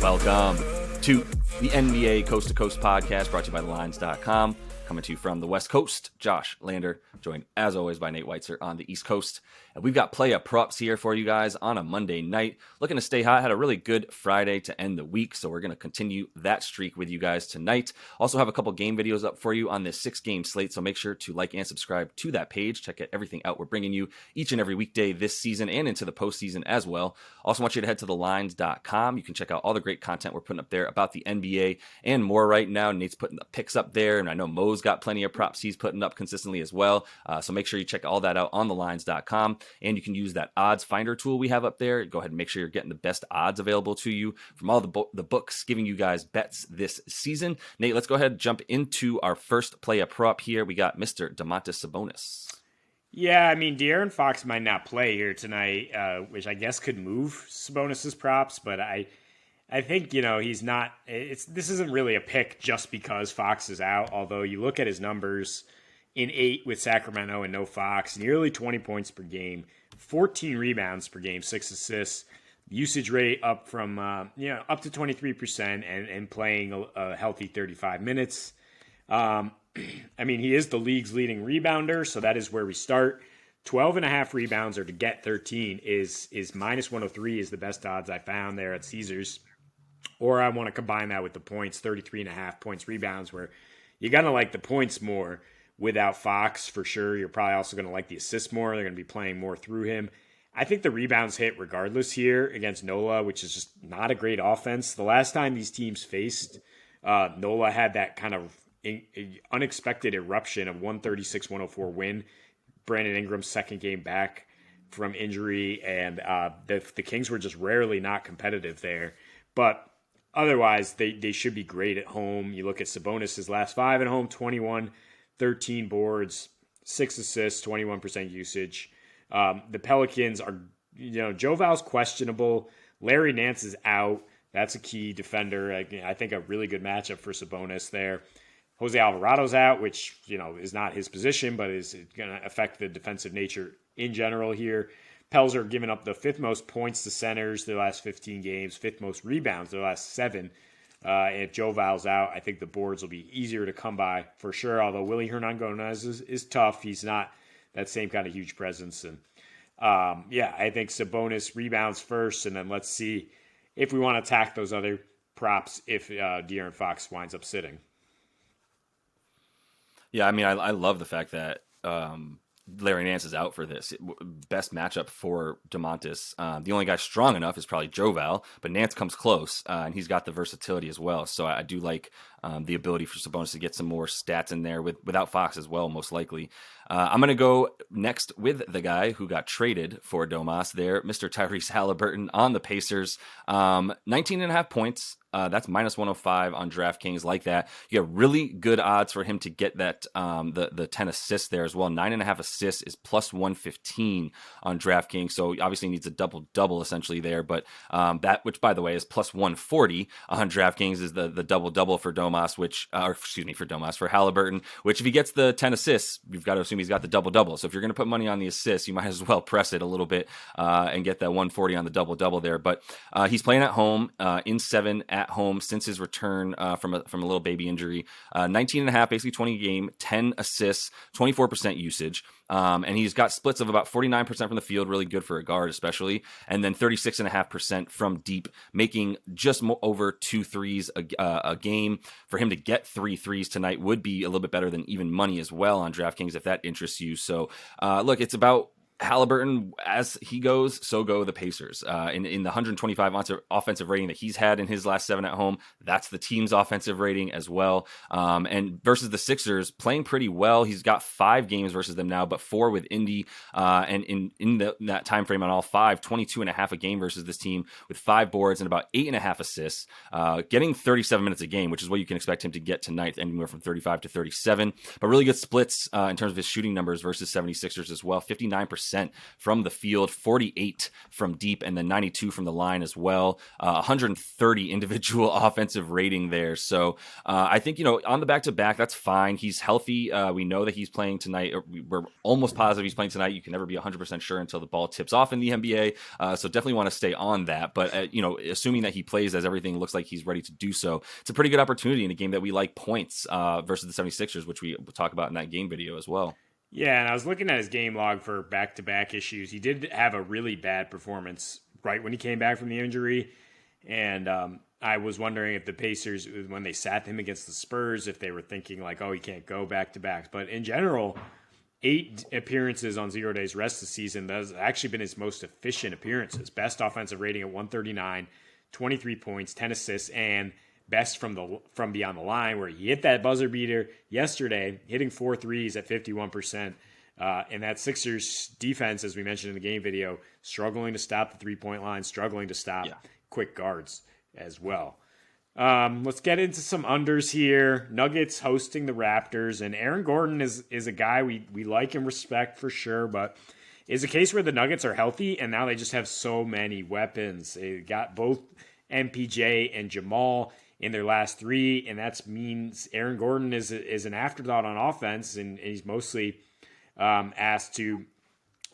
Welcome to the NBA Coast to Coast podcast brought to you by thelines.com. Coming to you from the West Coast, Josh Lander, joined as always by Nate Weitzer on the East Coast. And we've got play-up props here for you guys on a Monday night. Looking to stay hot, had a really good Friday to end the week, so we're going to continue that streak with you guys tonight. Also have a couple game videos up for you on this 6-game slate, so make sure to like and subscribe to that page. Check out everything out we're bringing you each and every weekday this season and into the postseason as well. Also want you to head to thelines.com. You can check out all the great content we're putting up there about the NBA and more right now. Nate's putting the picks up there, and I know Mo's got plenty of props he's putting up consistently as well. So make sure you check all that out on thelines.com, and you can use that odds finder tool we have up there. Go ahead and make sure you're getting the best odds available to you from all the books giving you guys bets this season. Nate, let's go ahead and jump into our first play a prop here. We got Mr. Domantas Sabonis. Yeah, I mean, De'Aaron Fox might not play here tonight, which I guess could move Sabonis's props, but I think, he's not. This isn't really a pick just because Fox is out, although you look at his numbers in 8 with Sacramento and no Fox, nearly 20 points per game, 14 rebounds per game, 6 assists, usage rate up from up to 23% and playing a healthy 35 minutes. I mean, he is the league's leading rebounder, so that is where we start. 12.5 rebounds or to get 13 is minus 103 is the best odds I found there at Caesars. Or I want to combine that with the points, 33.5 points rebounds, where you're going to like the points more without Fox for sure. You're probably also going to like the assists more. They're going to be playing more through him. I think the rebounds hit regardless here against NOLA, which is just not a great offense. The last time these teams faced, NOLA had that kind of unexpected eruption of 136-104 win. Brandon Ingram's second game back from injury, and the Kings were just rarely not competitive there. But otherwise, they should be great at home. You look at Sabonis' last 5 at home, 21, 13 boards, 6 assists, 21% usage. The Pelicans are, Joe Val's questionable. Larry Nance is out. That's a key defender. I think a really good matchup for Sabonis there. Jose Alvarado's out, which, is not his position, but is going to affect the defensive nature in general here. Pels are giving up the 5th most points to centers their last 15 games, 5th most rebounds their last 7. And if Joe Val's out, I think the boards will be easier to come by for sure, although Willy Hernangomez is tough. He's not that same kind of huge presence. And I think Sabonis rebounds first, and then let's see if we want to attack those other props if De'Aaron Fox winds up sitting. Yeah, I mean, I love the fact that Larry Nance is out for this. Best matchup for Domantas. The only guy strong enough is probably Joe Val, but Nance comes close, and he's got the versatility as well. So I do like the ability for Sabonis to get some more stats in there without Fox as well, most likely. I'm going to go next with the guy who got traded for Domas there, Mr. Tyrese Haliburton on the Pacers. 19.5 points. That's minus 105 on DraftKings, like that. You get really good odds for him to get that the 10 assists there as well. 9.5 assists is plus 115 on DraftKings, so obviously needs a double essentially there. But that, which by the way is plus 140 on DraftKings, is the double for Domas, for Haliburton. Which if he gets the 10 assists, you've got to assume he's got the double. So if you're going to put money on the assists, you might as well press it a little bit and get that 140 on the double there. But he's playing at home in 7 at home since his return from a little baby injury. 19.5, basically 20 game, 10 assists, 24% usage. And he's got splits of about 49% from the field, really good for a guard especially, and then 36.5% from deep, making just over 2 threes a game. For him to get 3 threes tonight would be a little bit better than even money as well on DraftKings if that interests you. So look, it's about Haliburton. As he goes, so go the Pacers. In the 125 offensive rating that he's had in his last 7 at home, that's the team's offensive rating as well. And versus the Sixers, playing pretty well. He's got 5 games versus them now, but 4 with Indy. And in that time frame on all 5, 22.5 a game versus this team with 5 boards and about 8.5 assists, getting 37 minutes a game, which is what you can expect him to get tonight, anywhere from 35 to 37. But really good splits in terms of his shooting numbers versus 76ers as well. 59% 40% from the field, 48 from deep, and then 92 from the line as well. 130 individual offensive rating there. So I think, on the back-to-back, that's fine. He's healthy. We know that he's playing tonight. We're almost positive he's playing tonight. You can never be 100% sure until the ball tips off in the NBA. So definitely want to stay on that. But, assuming that he plays as everything looks like he's ready to do so, it's a pretty good opportunity in a game that we like points versus the 76ers, which we will talk about in that game video as well. Yeah, and I was looking at his game log for back-to-back issues. He did have a really bad performance right when he came back from the injury. And I was wondering if the Pacers, when they sat him against the Spurs, if they were thinking like, oh, he can't go back-to-backs. But in general, 8 appearances on 0 days rest this season, that has actually been his most efficient appearances. Best offensive rating at 139, 23 points, 10 assists, and best from beyond the line, where he hit that buzzer beater yesterday, hitting 4 threes at 51%. And that Sixers defense, as we mentioned in the game video, struggling to stop the three-point line, struggling to stop quick guards as well. Let's get into some unders here. Nuggets hosting the Raptors, and Aaron Gordon is a guy we like and respect for sure, but is a case where the Nuggets are healthy, and now they just have so many weapons. They got both MPJ and Jamal in their last 3, and that means Aaron Gordon is an afterthought on offense, and he's mostly asked to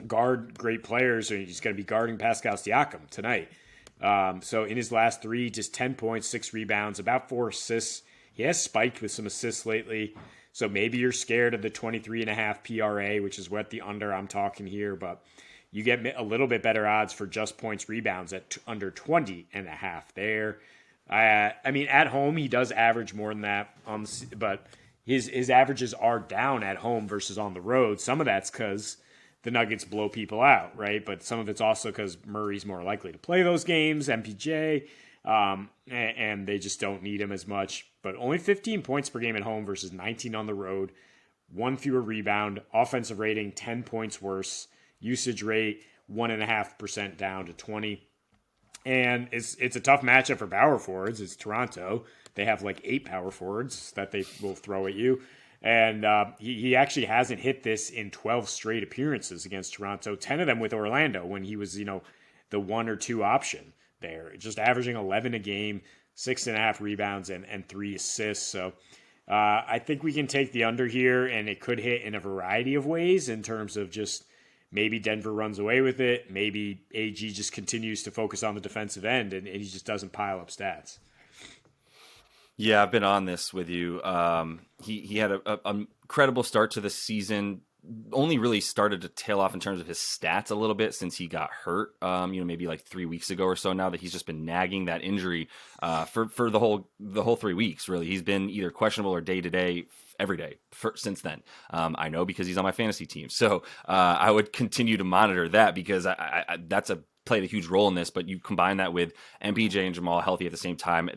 guard great players, or he's going to be guarding Pascal Siakam tonight. So in his last 3, just 10 points, 6 rebounds, about 4 assists. He has spiked with some assists lately, so maybe you're scared of the 23.5 PRA, which is what the under I'm talking here, but you get a little bit better odds for just points rebounds at under 20.5 there. I mean, at home, he does average more than that, but his averages are down at home versus on the road. Some of that's because the Nuggets blow people out, right? But some of it's also because Murray's more likely to play those games, MPJ, and they just don't need him as much. But only 15 points per game at home versus 19 on the road, 1 fewer rebound, offensive rating 10 points worse, usage rate 1.5% down to 20. And it's a tough matchup for power forwards. It's Toronto. They have like 8 power forwards that they will throw at you. And he actually hasn't hit this in 12 straight appearances against Toronto, 10 of them with Orlando when he was, the 1 or 2 option there. Just averaging 11 a game, 6.5 rebounds, and 3 assists. So I think we can take the under here, and it could hit in a variety of ways in terms of just maybe Denver runs away with it. Maybe AG just continues to focus on the defensive end, and he just doesn't pile up stats. Yeah, I've been on this with you. He had a incredible start to the season. Only really started to tail off in terms of his stats a little bit since he got hurt. Maybe like 3 weeks ago or so now that he's just been nagging that injury for the whole 3 weeks. Really, he's been either questionable or day to day every day since then. I know because he's on my fantasy team, so I would continue to monitor that because I that's played a huge role in this, but you combine that with MPJ and Jamal healthy at the same time,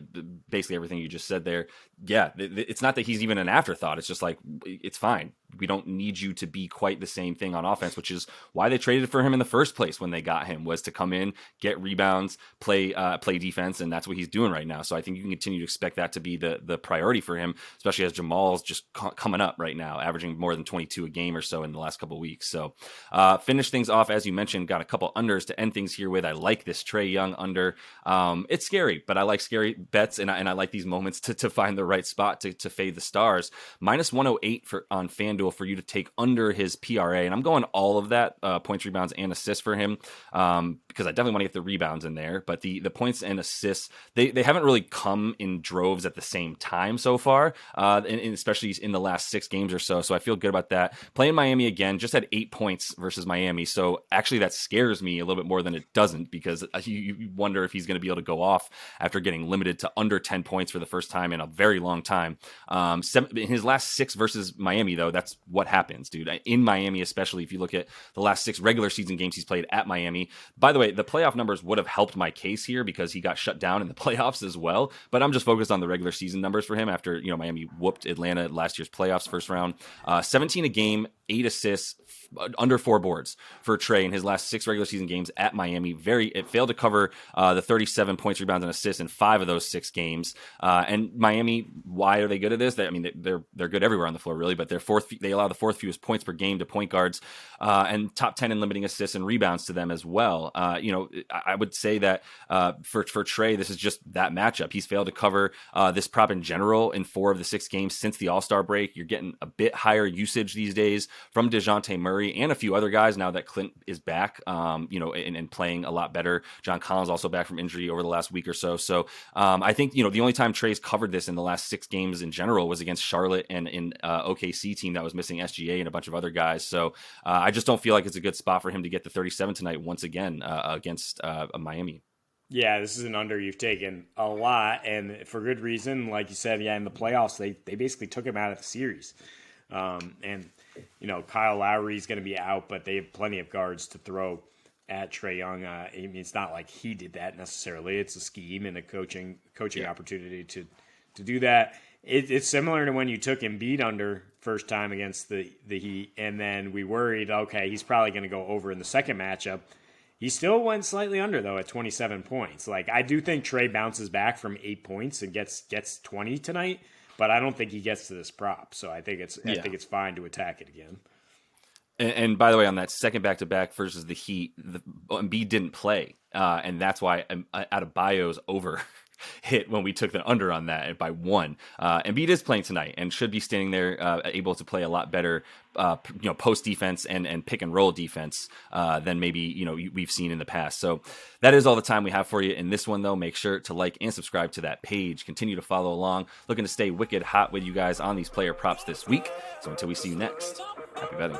basically everything you just said there. Yeah, it's not that he's even an afterthought. It's just like, it's fine. We don't need you to be quite the same thing on offense, which is why they traded for him in the first place when they got him, was to come in, get rebounds, play defense, and that's what he's doing right now. So I think you can continue to expect that to be the priority for him, especially as Jamal's just coming up right now, averaging more than 22 a game or so in the last couple of weeks. So finish things off, as you mentioned, got a couple unders to end things here with. I like this Trae Young under. It's scary, but I like scary bets, and I like these moments to find the right spot to fade the stars. Minus 108 on FanDuel for you to take under his PRA, and I'm going all of that, points, rebounds, and assists for him, because I definitely want to get the rebounds in there, but the points and assists, they haven't really come in droves at the same time so far, and especially in the last 6 games or so, so I feel good about that. Playing Miami again, just had 8 points versus Miami, so actually that scares me a little bit more than it doesn't, because you wonder if he's going to be able to go off after getting limited to under 10 points for the first time in a very long time. In his last 6 versus Miami, though, that's what happens, dude. In Miami, especially if you look at the last 6 regular season games he's played at Miami. By the way, the playoff numbers would have helped my case here because he got shut down in the playoffs as well, but I'm just focused on the regular season numbers for him after Miami whooped Atlanta last year's playoffs first round. 17 a game, 8 assists, under 4 boards for Trae in his last 6 regular season games at Miami. It failed to cover the 37 points, rebounds, and assists in 5 of those 6 games. And Miami, why are they good at this? They're good everywhere on the floor, really, but they allow the 4th fewest points per game to point guards, and top 10 in limiting assists and rebounds to them as well. I would say that for Trae, this is just that matchup. He's failed to cover this prop in general in 4 of the 6 games since the All-Star break. You're getting a bit higher usage these days from DeJounte Murray and a few other guys now that Clint is back, and playing a lot better. John Collins also back from injury over the last week or so. So I think, the only time Trae's covered this in the last 6 games in general was against Charlotte and in OKC team that was missing SGA and a bunch of other guys. So I just don't feel like it's a good spot for him to get the 37 tonight once again against Miami. Yeah, this is an under you've taken a lot, and for good reason. Like you said, in the playoffs, they basically took him out of the series. Kyle Lowry's going to be out, but they have plenty of guards to throw at Trae Young. It's not like he did that necessarily. It's a scheme and a coaching opportunity to do that. It's similar to when you took Embiid under first time against the Heat, and then we worried, okay, he's probably going to go over in the second matchup. He still went slightly under, though, at 27 points. I do think Trae bounces back from 8 points and gets 20 tonight, but I don't think he gets to this prop. So I think it's fine to attack it again. And by the way, on that second back-to-back versus the Heat, Embiid didn't play, and that's why Adebayo's over hit when we took the under on that by 1. Embiid is playing tonight and should be standing there able to play a lot better post defense and pick and roll defense than maybe we've seen in the past. So that is all the time we have for you in this one, though. Make sure to like and subscribe to that page. Continue to follow along. Looking to stay wicked hot with you guys on these player props this week. So until we see you next, happy betting.